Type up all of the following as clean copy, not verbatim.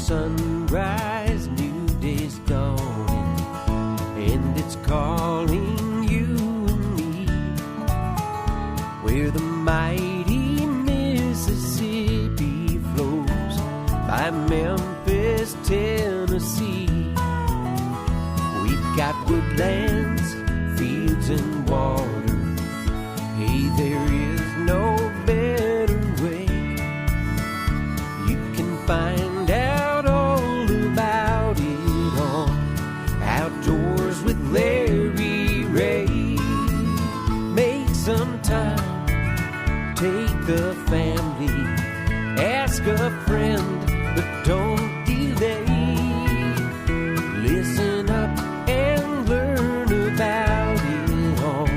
sunrise, new day's dawning, and it's calling you and me, where the mighty Mississippi flows by Memphis, Tennessee. We've got woodlands, fields, and water. Hey, there is no better way. You can find out all about it on Outdoors with Larry Ray. Make some time, take the family, ask a friend, but don't delay. Listen up and learn about it on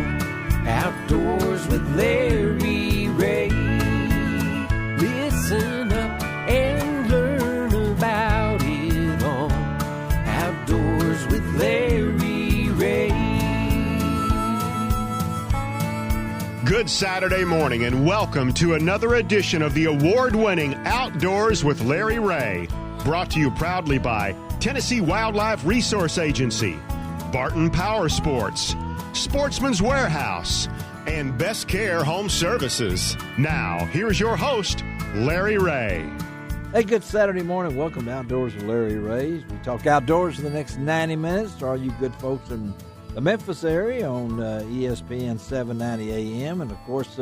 Outdoors with Larry Ray. Listen up and learn about it on Outdoors with Larry Ray. Good Saturday morning and welcome to another edition of the award-winning Outdoors with Larry Ray. Brought to you proudly by Tennessee Wildlife Resource Agency, Barton Power Sports, Sportsman's Warehouse, and Best Care Home Services. Now, here's your host, Larry Ray. Hey, good Saturday morning. Welcome to Outdoors with Larry Ray. We talk outdoors for the next 90 minutes to all you good folks in the Memphis area on ESPN 790 AM. And, of course,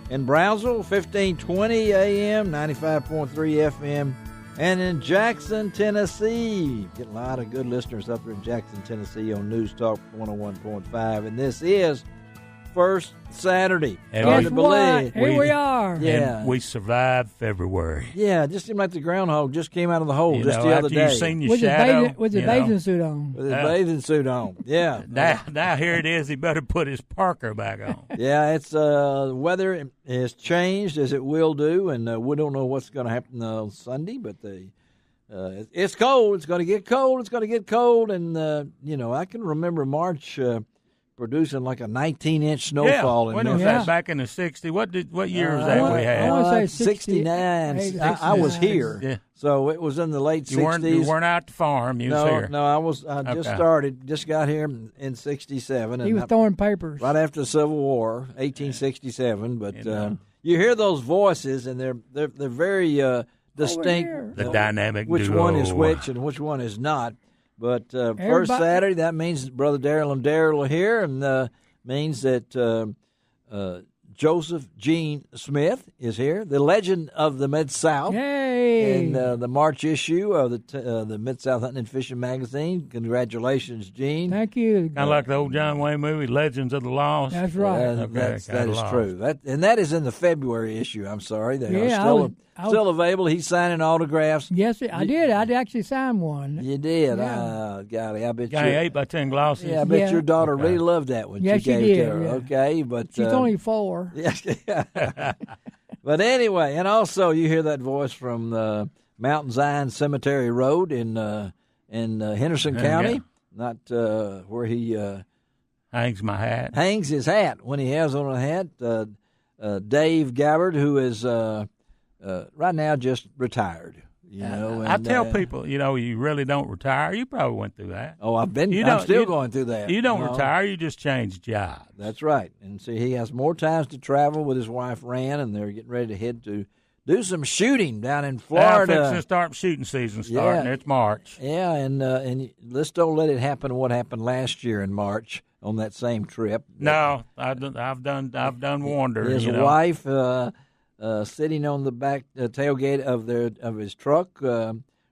in Brownsville, 1520 AM, 95.3 FM. And in Jackson, Tennessee, getting a lot of good listeners up there in Jackson, Tennessee on News Talk 101.5. And this is First Saturday. Hard to believe. Here we are. Yeah. And we survived February. Yeah, it just seemed like the groundhog just came out of the hole the other after day. You've seen your shadow. With his bathing suit on. With his bathing suit on, yeah. Now here it is. He better put his parka back on. Yeah, it's weather has changed as it will do, and we don't know what's going to happen on Sunday, but it's cold. It's going to get cold. It's going to get cold, and I can remember March producing like a 19-inch snowfall in when was that? Back in the 60s. What year was that we had? I want to say 69. I was here, so it was in the late 60s. You weren't out to farm. You was here. No, I was. I just got here in 67. He was throwing papers right after the Civil War, 1867. But you hear those voices, and they're very distinct. The dynamic which duo. one is which and which one is not. But first Saturday, that means Brother Darrell and Darrell are here, and means that Joseph Gene Smith is here, the legend of the Mid-South. Yay! In the March issue of the Mid-South Hunting and Fishing magazine. Congratulations, Gene. Thank you. Kind of like the old John Wayne movie, Legends of the Lost. That's right. That is true. That is in the February issue. I'm sorry. They are still available. He's signing autographs. Yes, I did. I actually signed one. You did? Yeah. Golly, I bet you. 8x10 glosses. Yeah, I bet your daughter really loved that one. Yes, she gave did. To her. Yeah. Okay, but she's only 4. Yeah. But anyway, and also you hear that voice from Mountain Zion Cemetery Road in Henderson County, not where he hangs my hat. Hangs his hat when he has on a hat. Dave Gabbard, who is right now just retired. I tell people, you really don't retire. You probably went through that. Oh, I'm still going through that. You don't retire. You just change jobs. That's right. And see, he has more times to travel with his wife, Ran, and they're getting ready to head to do some shooting down in Florida. Yeah, fixing to start shooting season starting. Yeah. It's March. Yeah, and let's don't let it happen what happened last year in March on that same trip. No, I've done wonders. His wife sitting on the back tailgate of his truck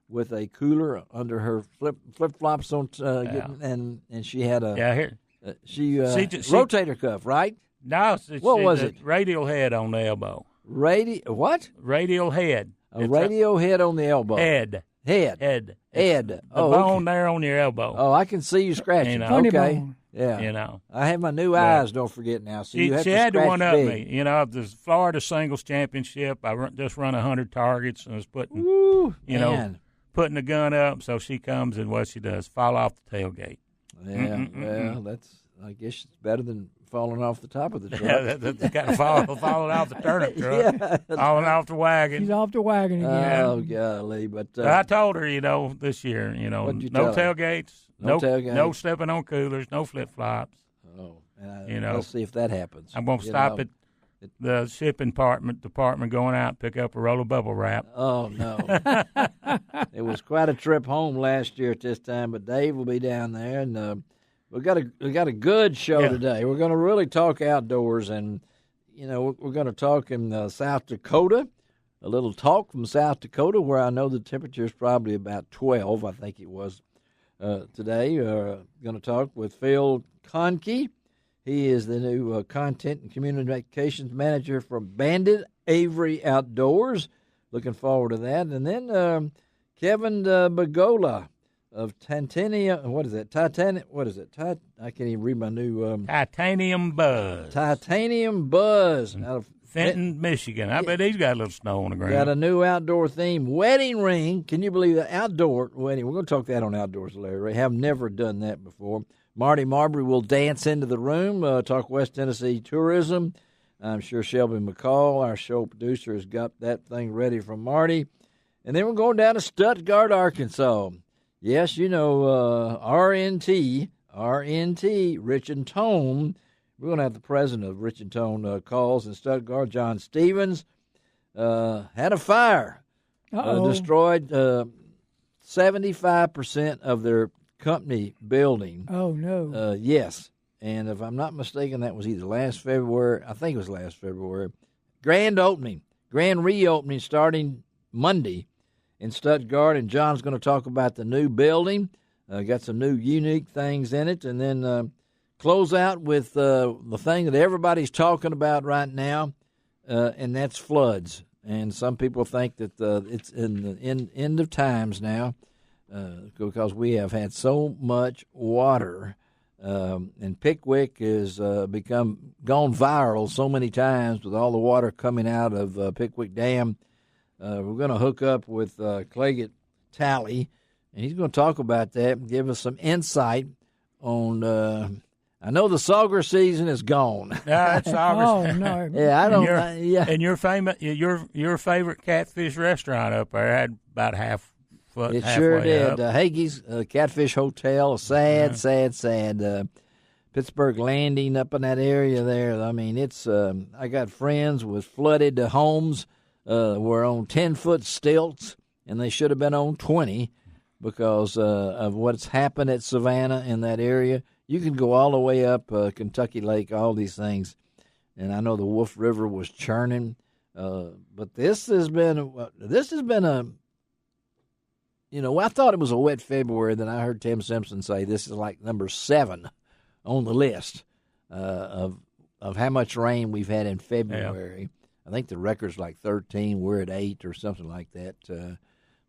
with a cooler under her flip flops on, and she had a rotator cuff, right? No, what was it? Radial head on the elbow. What? Radial head. Radial head on the elbow. Head. The bone there on your elbow. Oh, I can see you scratching. Funny okay. bone. Yeah. I have my new eyes, don't forget now. So she had to one-up me. The Florida Singles Championship, I just run 100 targets and was putting the gun up. So she comes and what she does, fall off the tailgate. Yeah, well, I guess it's better than falling off the top of the truck. Yeah, that's kind of falling off the turnip truck, Yeah. falling off the wagon. She's off the wagon again. Oh, golly. But I told her, this year, What'd you no tell her? tailgates, No tailgates. no stepping on coolers, no flip flops. oh, Let's see if that happens. I'm going to stop at the shipping department going out and pick up a roll of bubble wrap. Oh, no. It was quite a trip home last year at this time, but Dave will be down there, and we got a good show today. We're going to really talk outdoors, and, we're going to talk in South Dakota, a little talk from South Dakota, where I know the temperature is probably about 12, I think it was today. We're going to talk with Phil Conkey. He is the new Content and Communications Manager for Bandit Avery Outdoors. Looking forward to that. And then Kevin Bagola of Titanium. What is it? I can't even read my new Titanium Buzz. Titanium Buzz out of Fenton, Michigan. I bet he's got a little snow on the ground. Got a new outdoor theme wedding ring. Can you believe that? Outdoor wedding. We're going to talk that on Outdoors, Larry Ray. Have never done that before. Marty Marbury will dance into the room, talk West Tennessee tourism. I'm sure Shelby McCall, our show producer, has got that thing ready for Marty. And then we're going down to Stuttgart, Arkansas. Yes, RNT, Rich and Tone. We're going to have the president of Rich and Tone calls in Stuttgart, John Stevens. Had a fire. Destroyed 75% of their company building. Oh, no. Yes. And if I'm not mistaken, that was either last February. I think it was last February. Grand reopening starting Monday in Stuttgart. And John's going to talk about the new building. Got some new unique things in it. And then close out with the thing that everybody's talking about right now, and that's floods. And some people think that it's in the end of times now. Because we have had so much water, and Pickwick has gone viral so many times with all the water coming out of Pickwick Dam. We're going to hook up with Claggett Talley, and he's going to talk about that and give us some insight on. I know the sauger season is gone. Yeah, it's sauger. Oh, no. Yeah, I don't. And your favorite catfish restaurant up there had about half. It sure did. Up. Hagee's Catfish Hotel, sad. Pittsburgh Landing up in that area there. I mean, it's. I got friends with flooded homes. Were on 10-foot stilts, and they should have been on 20 because of what's happened at Savannah in that area. You can go all the way up Kentucky Lake, all these things, and I know the Wolf River was churning. But this has been a. I thought it was a wet February. Then I heard Tim Simpson say this is like number 7 on the list of how much rain we've had in February. Yeah. I think the record's like 13. We're at 8 or something like that.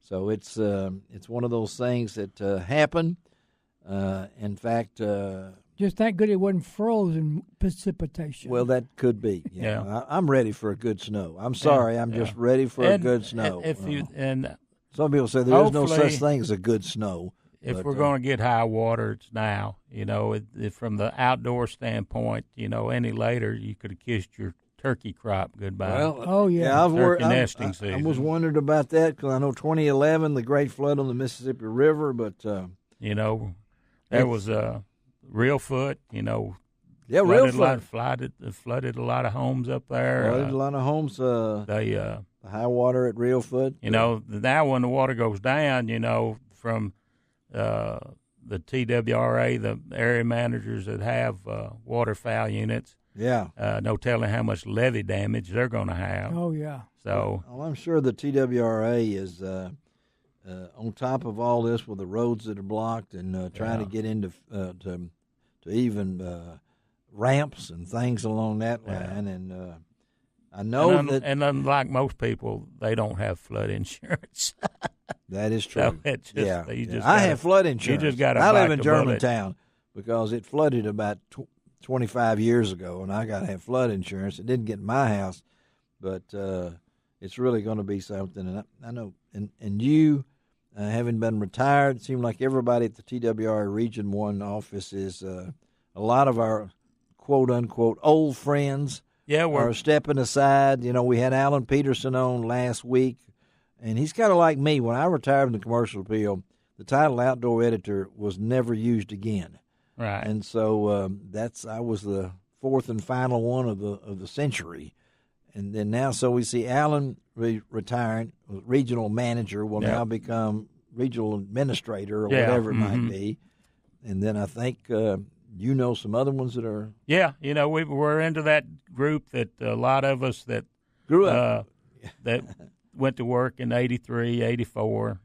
So it's one of those things that happen. In fact, just thank good it wasn't frozen precipitation. Well, that could be. Yeah. I'm ready for a good snow. I'm sorry. I'm just ready for a good snow. Some people say there's no such thing as a good snow. If we're going to get high water, it's now. From the outdoor standpoint, any later, you could have kissed your turkey crop goodbye. Well, yeah. Nesting season. I was wondering about that because I know 2011, the great flood on the Mississippi River, but there was a Reelfoot. Reelfoot flooded a lot of homes up there. Flooded a lot of homes. The high water at Reelfoot. Now when the water goes down, from the TWRA, the area managers that have waterfowl units. Yeah. No telling how much levee damage they're going to have. Oh, yeah. So. Well, I'm sure the TWRA is on top of all this with the roads that are blocked and trying to get into to even ramps and things along that line. And I know and unlike most people, they don't have flood insurance. That is true. So I have flood insurance. You just got I live in Germantown because it flooded about 25 years ago, and I got to have flood insurance. It didn't get in my house, but it's really going to be something. And I know, and you having been retired, it seemed like everybody at the TWRA Region 1 office is a lot of our quote-unquote old friends are stepping aside. You know, we had Alan Peterson on last week, and he's kind of like me. When I retired from the Commercial Appeal, the title outdoor editor was never used again. Right. And so I was the fourth and final one of the century. And then now, so we see Alan retiring, regional manager, will now become regional administrator or whatever it might be. And then I think you know some other ones that are. Yeah, you know, we're into that group that a lot of us that grew up that went to work in 83, 84,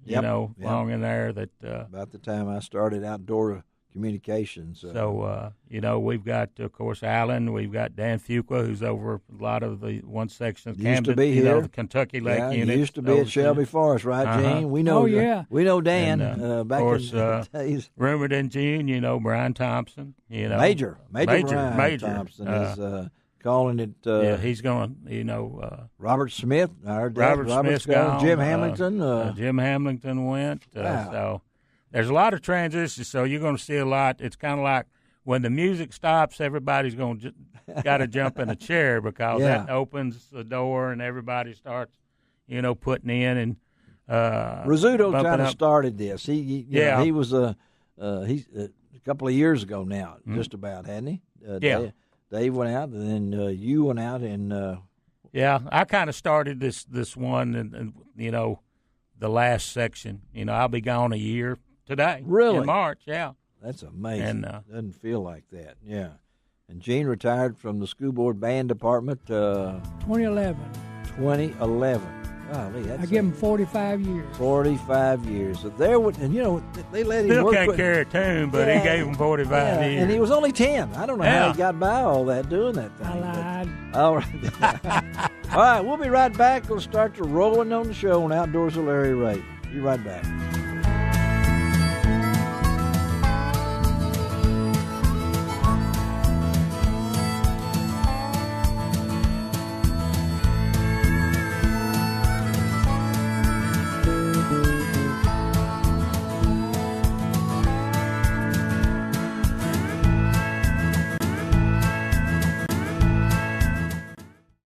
long in there. That about the time I started outdoor communications. So, we've got, of course, Alan. We've got Dan Fuqua, who's over a lot of the one section of Camden. Used to be here. The Kentucky Lake unit. He used to be at Shelby Forest, right, Gene? We know. We know Dan. And, back of course, in the days. Rumored in June, Brian Thompson. Major Brian Thompson is calling it. He's going. Robert Smith, our dad. Robert Smith's gone. Jim Hamilton. Jim Hamilton went. So. There's a lot of transitions, so you're going to see a lot. It's kind of like when the music stops, everybody's going to got to jump in a chair because that opens the door and everybody starts, putting in and. Rizzuto kind of started this. He was he's a couple of years ago now, just about, hadn't he? Dave went out, and then you went out, and I kind of started this one, and the last section. I'll be gone a year. Today, really? In March, That's amazing. And, doesn't feel like that, And Gene retired from the school board band department. 2011. 2011. Golly, I give him 45 years. 45 years. So there, and they let him still work. Can't carry a tune, but he gave him 45 years. And he was only 10. I don't know how he got by all that doing that thing. I lied. All right. All right, we'll be right back. We'll start to rolling on the show on Outdoors with Larry Ray. Be right back.